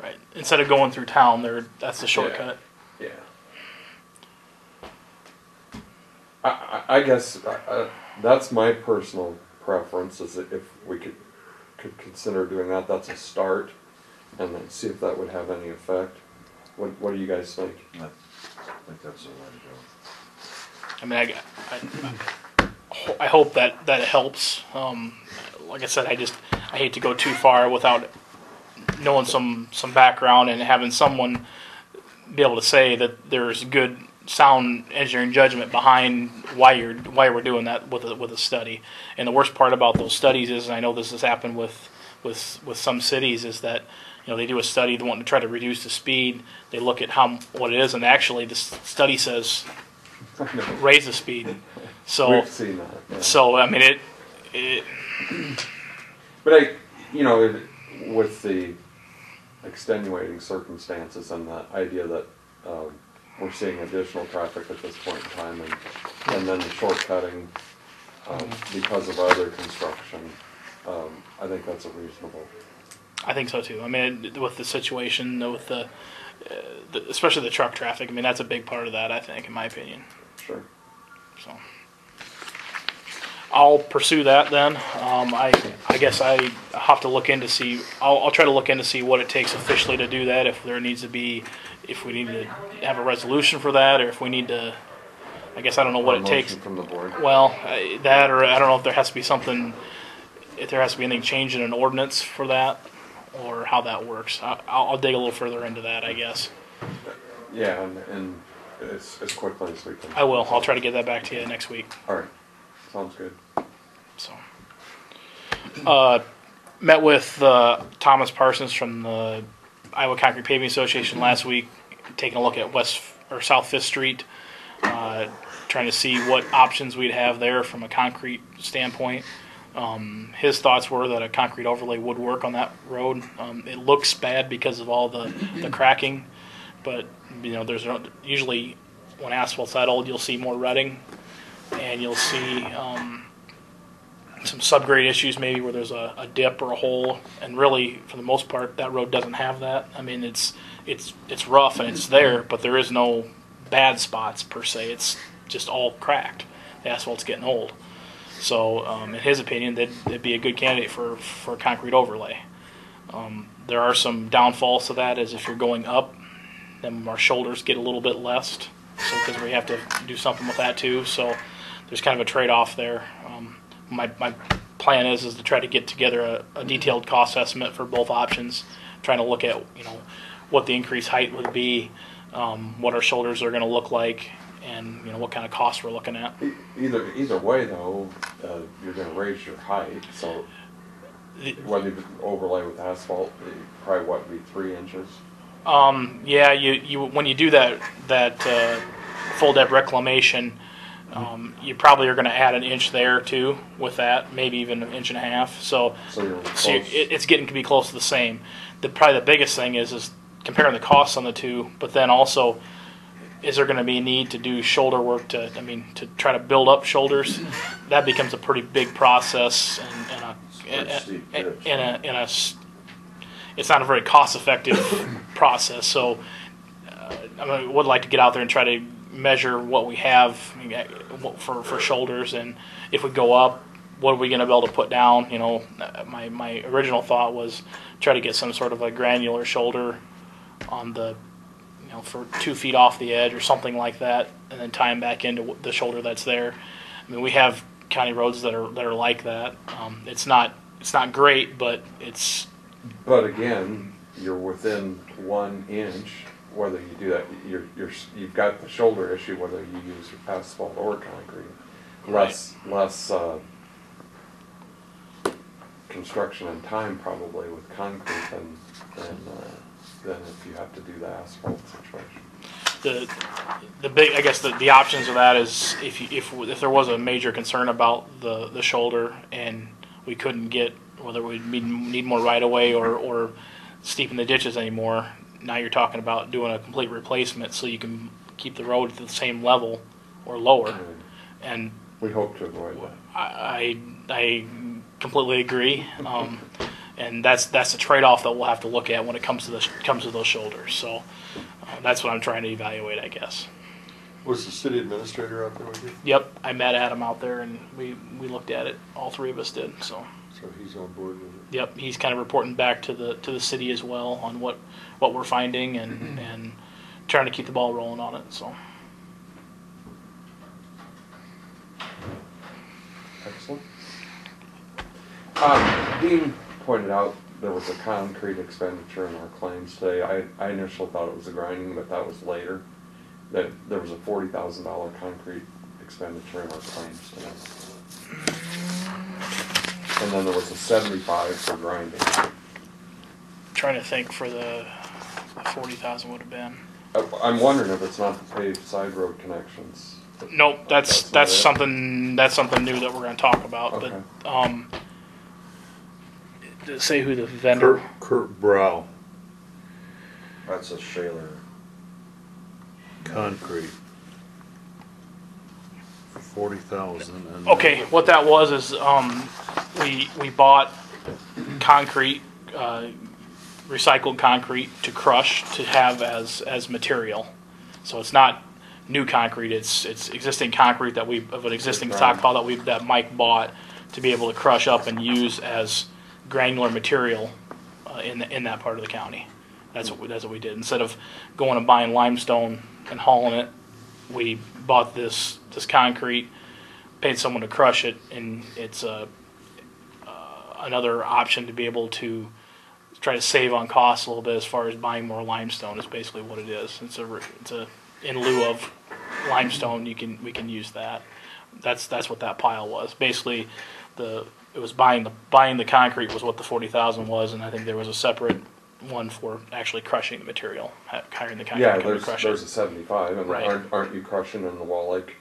right. Instead of going through town, that's the shortcut. Yeah. I guess that's my personal preference, is that if we could consider doing that, that's a start, and then see if that would have any effect. What do you guys think? I think that's the way to go. I mean, I hope that it helps. Like I said, I hate to go too far without knowing some background and having someone be able to say that there's good sound engineering judgment behind why we're doing that with a study. And the worst part about those studies is, and I know this has happened with some cities, is that they do a study, they want to try to reduce the speed. They look at what it is, and actually the study says raise the speed. So We've seen that. Yeah. So I mean it. But with the extenuating circumstances and the idea that we're seeing additional traffic at this point in time, and then the shortcutting because of other construction, I think that's a reasonable. I think so too. I mean, with the situation, with the especially the truck traffic, I mean, that's a big part of that, I think, in my opinion. Sure. So I'll pursue that then. I guess I have to look in to see. I'll try to look in to see what it takes officially to do that. If we need to have a resolution for that, or if we need to. I guess I don't know what it takes. From the board. Well, that, or I don't know if there has to be something. If there has to be anything changed in an ordinance for that, or how that works. I'll dig a little further into that, I guess. Yeah, and as quickly as we can. I will. I'll try to get that back to you next week. All right. Sounds good. So, met with Thomas Parsons from the Iowa Concrete Paving Association last week, taking a look at South Fifth Street, trying to see what options we'd have there from a concrete standpoint. His thoughts were that a concrete overlay would work on that road. It looks bad because of all the cracking, but there's usually when asphalt's that old, you'll see more rutting, and you'll see some subgrade issues maybe where there's a dip or a hole, and really for the most part that road doesn't have that. I mean, it's rough and it's there, but there is no bad spots per se. It's just all cracked. The asphalt's getting old. So in his opinion, they'd be a good candidate for a concrete overlay. There are some downfalls to that, as if you're going up, then our shoulders get a little bit less, so because we have to do something with that too. So there's kind of a trade-off there. My plan is to try to get together a detailed cost estimate for both options, trying to look at what the increased height would be, what our shoulders are going to look like, and what kind of costs we're looking at. Either way, though, you're going to raise your height. So whether you overlay with asphalt, probably be 3 inches. Yeah, you when you do that full depth reclamation, you probably are going to add an inch there too with that, maybe even an inch and a half. So it's getting to be close to the same. Probably the biggest thing is comparing the costs on the two, but then also, is there going to be a need to do shoulder work to try to build up shoulders? That becomes a pretty big process and it's not a very cost-effective process. So I would like to get out there and try to measure what we have for shoulders, and if we go up, what are we going to be able to put down? You know, my original thought was try to get some sort of a granular shoulder on the, you know, for 2 feet off the edge or something like that, and then tie them back into the shoulder that's there. I mean, we have county roads that are like that. It's not great, but it's. But again, you're within 1 inch. Whether you do that, you've got the shoulder issue. Whether you use asphalt or concrete, less construction and time probably with concrete than if you have to do the asphalt situation. The big, I guess the options of that is if there was a major concern about the shoulder and we couldn't get, whether we need more right of way or steepen the ditches anymore. Now you're talking about doing a complete replacement so you can keep the road at the same level or lower. And we hope to avoid that. I completely agree, and that's the trade-off that we'll have to look at when it comes to those shoulders. So that's what I'm trying to evaluate, I guess. Was the city administrator out there with you? Yep, I met Adam out there and we looked at it. All three of us did. So he's on board with it. Yep, he's kind of reporting back to the city as well on what we're finding and trying to keep the ball rolling on it. So. Excellent. Dean pointed out there was a concrete expenditure in our claims today. I initially thought it was a grinding, but that was later. That there was a $40,000 concrete expenditure in our claims today. And then there was a $75,000 for grinding. Trying to think for the 40,000 would have been. I'm wondering if it's not the paved side road connections. Nope, that's something new that we're going to talk about. Okay. But does it say who the vendor? Kurt Brow, That's a Shaler. concrete. For 40,000. Okay, what that was is we bought concrete, recycled concrete to crush to have as material. So it's not new concrete; it's existing concrete of an existing stockpile that Mike bought to be able to crush up and use as granular material in that part of the county. That's what we did. Instead of going and buying limestone and hauling it, we bought this concrete, paid someone to crush it, and it's another option to be able to try to save on costs a little bit as far as buying more limestone is basically what it is. It's a in lieu of limestone, we can use that. That's what that pile was. Basically, it was buying the concrete was what the 40,000 was, and I think there was a separate one for actually crushing the material, hiring the concrete to crush it. There's a 75, and right. aren't you crushing in the Wall Lake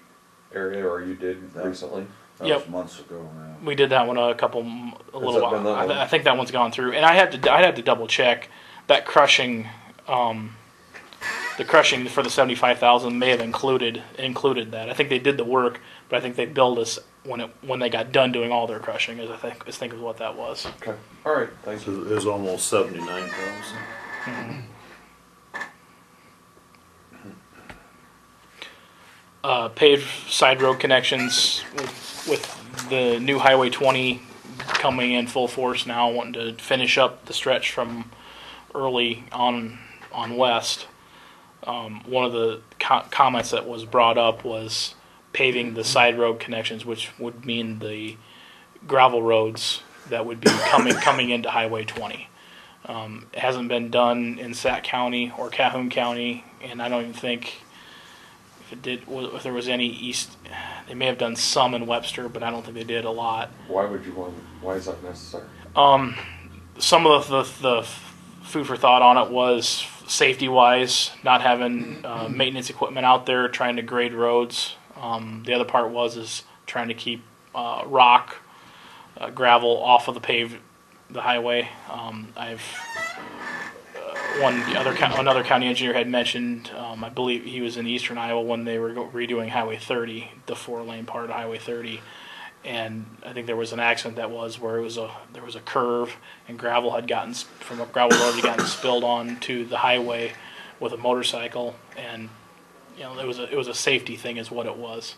area, or you did recently? That Yep. was months ago, man. We did that one a little while. been that long? I think that one's gone through, and I'd have to double check that crushing. The crushing for the 75,000 may have included that. I think they did the work, but I think they billed us when they got done doing all their crushing. I think is what that was. Okay. All right. Thanks. So it was almost 79,000. Mm-hmm. Paved side road connections with the new Highway 20 coming in full force now, wanting to finish up the stretch from early on west. One of the comments that was brought up was paving the side road connections, which would mean the gravel roads that would be coming into Highway 20. It hasn't been done in Sac County or Calhoun County, and I don't even think if there was any east. They may have done some in Webster, but I don't think they did a lot. Why is that necessary? Some of the food for thought on it was safety-wise, not having maintenance equipment out there trying to grade roads. The other part was trying to keep rock, gravel off of the highway. Another county engineer had mentioned, I believe he was in eastern Iowa when they were redoing Highway 30, the 4-lane part of Highway 30, and I think there was an accident that was where there was a curve and gravel had gotten from a gravel road had gotten spilled onto the highway with a motorcycle, and it was a safety thing is what it was.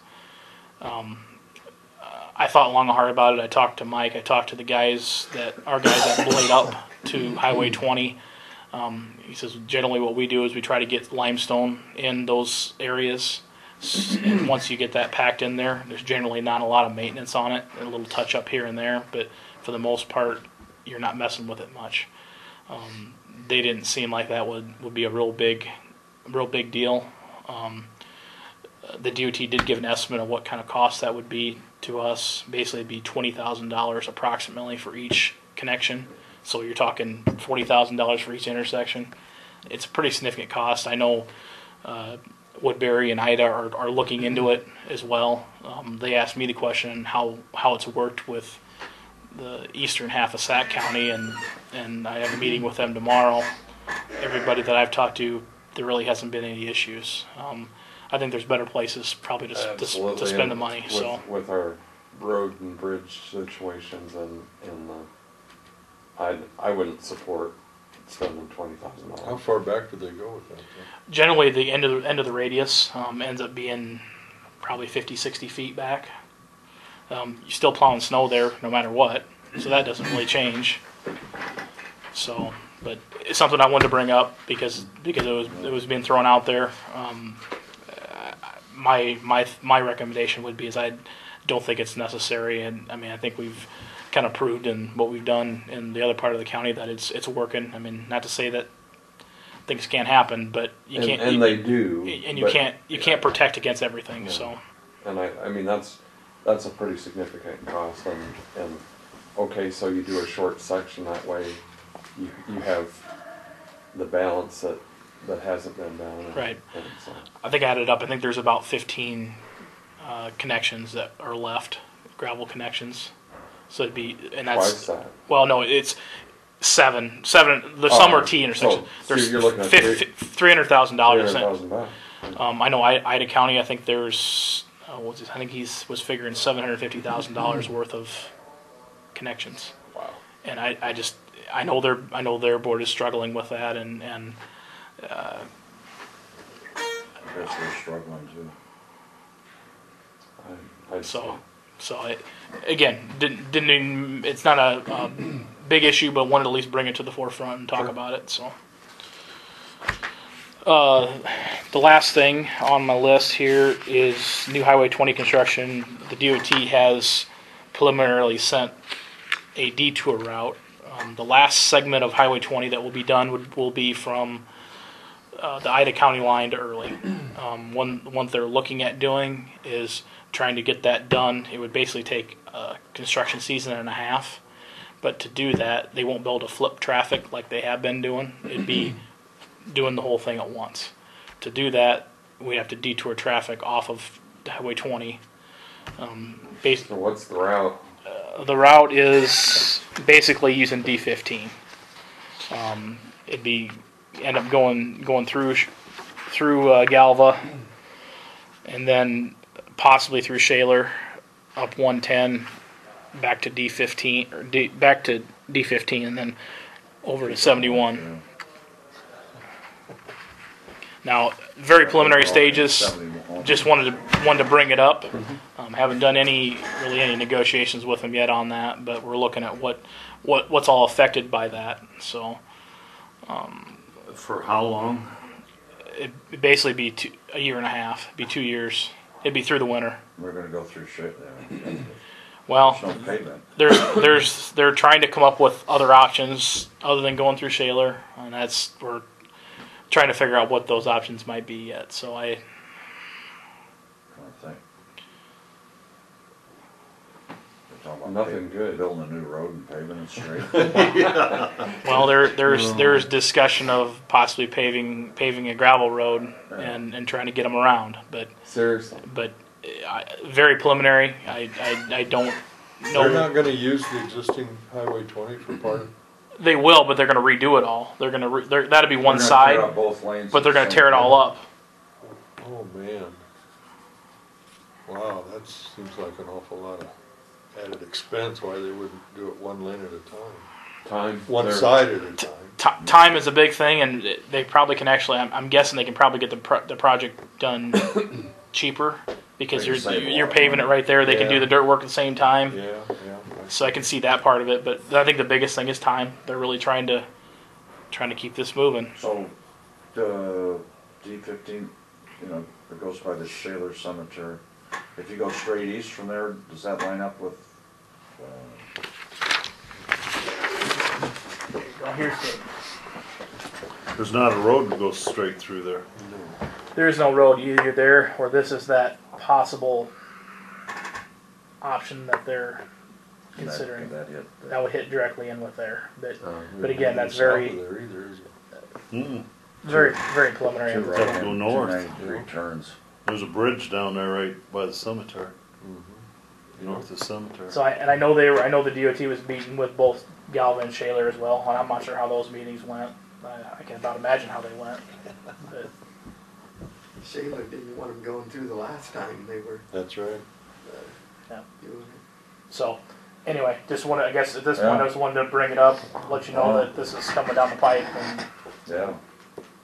I thought long and hard about it. I talked to Mike. I talked to our guys that blade up to Highway 20. He says generally what we do is we try to get limestone in those areas, and once you get that packed in there, there's generally not a lot of maintenance on it. A little touch up here and there, but for the most part, you're not messing with it much. They didn't seem like that would be a real big deal. The DOT did give an estimate of what kind of cost that would be to us. Basically, it'd be $20,000 approximately for each connection. So you're talking $40,000 for each intersection. It's a pretty significant cost. I know Woodbury and Ida are looking into it as well. They asked me the question how it's worked with the eastern half of Sac County, and I have a meeting with them tomorrow. Everybody that I've talked to, there really hasn't been any issues. I think there's better places probably to spend the money. With our road and bridge situations, and I wouldn't support spending $20,000. How far back do they go with that? Generally, the end of the radius ends up being probably 50, 60 feet back. You're still plowing snow there no matter what, so that doesn't really change. So, but it's something I wanted to bring up because it was being thrown out there. My recommendation would be is I don't think it's necessary, and I mean I think we've kind of proved in what we've done in the other part of the county that it's working. I mean, not to say that things can't happen, but you can't. And they do. And you can't protect against everything. Yeah. So. And I mean that's a pretty significant cost, and okay, so you do a short section that way, you have the balance that hasn't been done. Right. So. I think I added up. I think there's about 15 connections that are left, gravel connections. So it'd be, and that's twice that. Well, no, it's seven. The summer T intersection. So there's you're looking at $300,000. I know Ida County. I think there's. I think he was figuring $750,000 worth of connections. Wow. And I know their board is struggling with that, and I guess they're struggling too. It's not a big issue, but wanted to at least bring it to the forefront and talk about it. So, the last thing on my list here is new Highway 20 construction. The DOT has preliminarily sent a detour route. The last segment of Highway 20 that will be done will be from the Ida County line to Early. One they're looking at doing is trying to get that done. It would basically take a construction season and a half, but to do that, they won't be able to flip traffic like they have been doing. It'd be doing the whole thing at once. To do that, we have to detour traffic off of Highway 20. So what's the route? The route is basically using D15. It'd be end up going through Galva, and then possibly through Shaler, up 110, back to D15 or back to D15, and then over to 71. Now, very preliminary stages. Just wanted to bring it up. Haven't done any negotiations with them yet on that, but we're looking at what's all affected by that. So. For how long? It'd basically be a year and a half. It'd be 2 years. It'd be through the winter. We're gonna go through shit there. Well, There's no pavement. they're trying to come up with other options other than going through Shaler, and we're trying to figure out what those options might be yet. So I think. Nothing good. Building a new road and paving it straight. Well, there's discussion of possibly paving a gravel road and trying to get them around, but seriously. But very preliminary. I don't know. They're not going to use the existing Highway 20 for part of. They will, but they're going to redo it all. They're going to that'll be one side, tear out both lanes but they're going to tear it all up. Oh man! Wow, that seems like an awful lot of. added expense, why they wouldn't do it one lane at a time. Time. One there. side at a time. Time is a big thing, and they probably can actually. I'm guessing they can probably get the project done cheaper because They can save a you're lot of paving it money. right there. They can do Yeah. the dirt work at the same time. Yeah, yeah. So I can see that part of it, but I think the biggest thing is time. They're really trying to keep this moving. So, the D15, you know, it goes by the Shaler Cemetery. If you go straight east from there, does that line up with, Here's the. There's not a road that goes straight through there. There is no road either there, or this is that possible option that they're considering. that hit? That would hit directly in with there. Uh, But again, that's South of very, there either, is it? Mm-mm. very, very preliminary. Two Have to go north. 293 turns. There's a bridge down there right by the cemetery, north of the cemetery. So I know I know the DOT was meeting with both Galvin and Shaler as well, and I'm not sure how those meetings went. I can about imagine how they went. But Shayla didn't want them going through the last time they were That's right. doing it. so, anyway, just wanted, I guess at this point, Yeah. I just wanted to bring it up, let you know that this is coming down the pipe, and Yeah.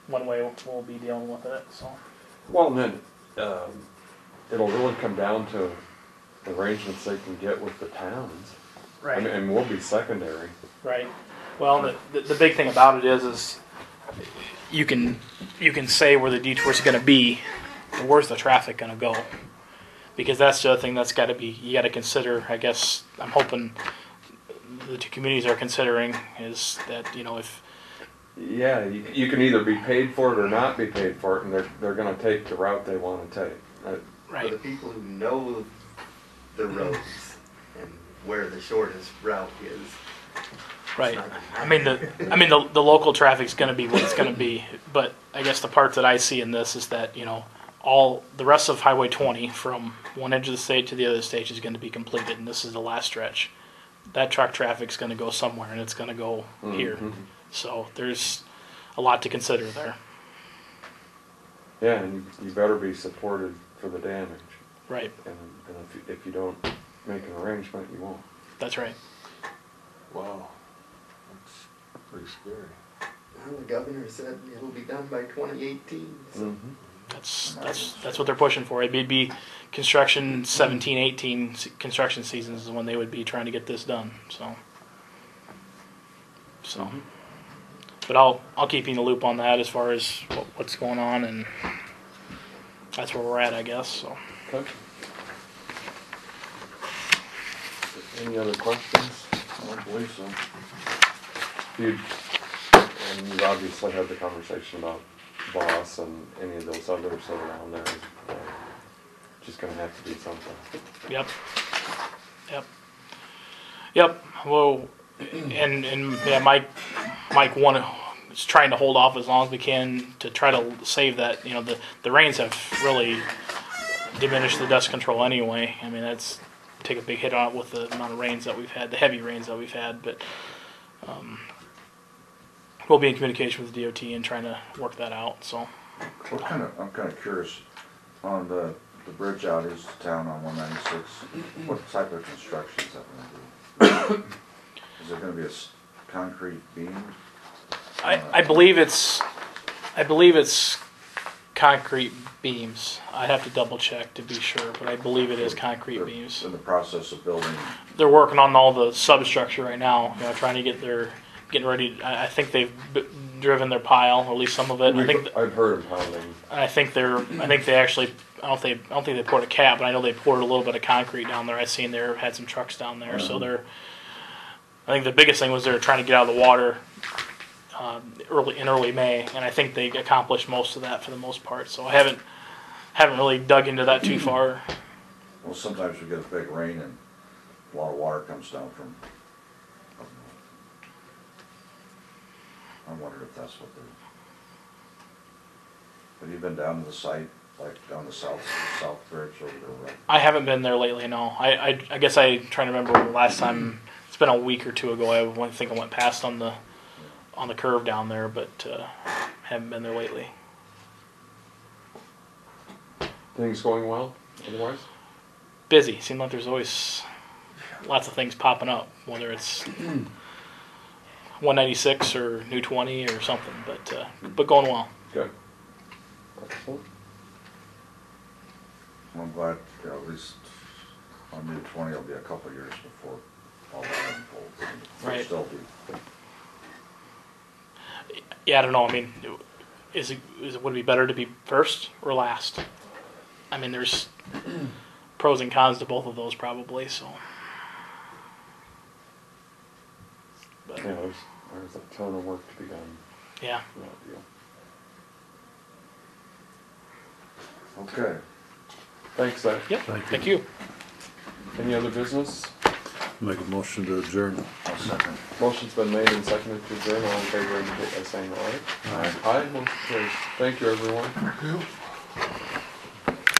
one way we'll be dealing with it. So, Well, and then it'll really come down to the arrangements they can get with the towns. right. I mean, and we'll be secondary. Right. Well, the big thing about it is you can say where the detour is going to be, but where's the traffic going to go? Because that's the other thing that's got to be, you got to consider. I guess I'm hoping the two communities are considering is that, you know, if Yeah, you can either be paid for it or not be paid for it, and they're going to take the route they want to take. For right, the people who know the roads and where the shortest route is. right. I mean the local traffic's going to be what it's going to be, but I guess the part that I see in this is that, you know, all the rest of Highway 20 from one edge of the state to the other state is going to be completed, and this is the last stretch. That truck traffic's going to go somewhere, and it's going to go here. So there's a lot to consider there. Yeah, and you better be supported for the damage. Right. And if you don't make an arrangement, you won't. That's right. Wow. That's pretty scary. Well, the governor said it'll be done by 2018. So. That's what they're pushing for. It'd be construction 17-18 construction seasons is when they would be trying to get this done. So. But I'll keep you in the loop on that as far as what's going on, and that's where we're at, I guess. So. Okay. Any other questions? I don't believe so. And you've obviously had the conversation about Boss and any of those others that are on there. Just gonna have to do something. Yep. Well, and yeah, Mike is trying to hold off as long as we can to try to save that. You know, the rains have really diminished the dust control anyway. I mean, that's take a big hit on it with the amount of rains that we've had, the heavy rains that we've had. But we'll be in communication with the DOT and trying to work that out. So. I'm kind of curious on the bridge out is town on 196. What type of construction is that going to be? Is it going to be a concrete beam? I believe it's concrete beams. I'd have to double check to be sure, but I believe it is concrete beams. In the process of building. They're working on all the substructure right now. You know, trying to getting ready. I think they've driven their pile, or at least some of it. I've heard of pounding. I think they actually. I don't think they poured a cap, but I know they poured a little bit of concrete down there. I seen there had some trucks down there, so they're. I think the biggest thing was they were trying to get out of the water early May, and I think they accomplished most of that for the most part. So I haven't really dug into that too far. Well, sometimes we get a big rain and a lot of water comes down from. I wondered if that's what they're. Have you been down to the site, like down the south bridge over there? Right? I haven't been there lately. No, I guess I trying to remember the last time. It's been a week or two ago. I think I went past on the curve down there, but haven't been there lately. Things going well otherwise? Busy. Seems like there's always lots of things popping up, whether it's 196 or new 20 or something, but going well. Good. Excellent. I'm glad, you know, at least on new 20, it'll be a couple of years before all that unfolds. It'll Right. Still be. Yeah, I don't know. I mean, would it be better to be first or last? I mean, there's pros and cons to both of those probably. So, but, Yeah, there's a ton of work to be done. yeah. for that deal. Okay. Thanks, Zach. Yep. Thank you. Any other business? Make a motion to adjourn. I'll second. Motion's been made and seconded to adjourn. All in favor indicate by saying aye. Aye. Aye, motion carries. Thank you, everyone.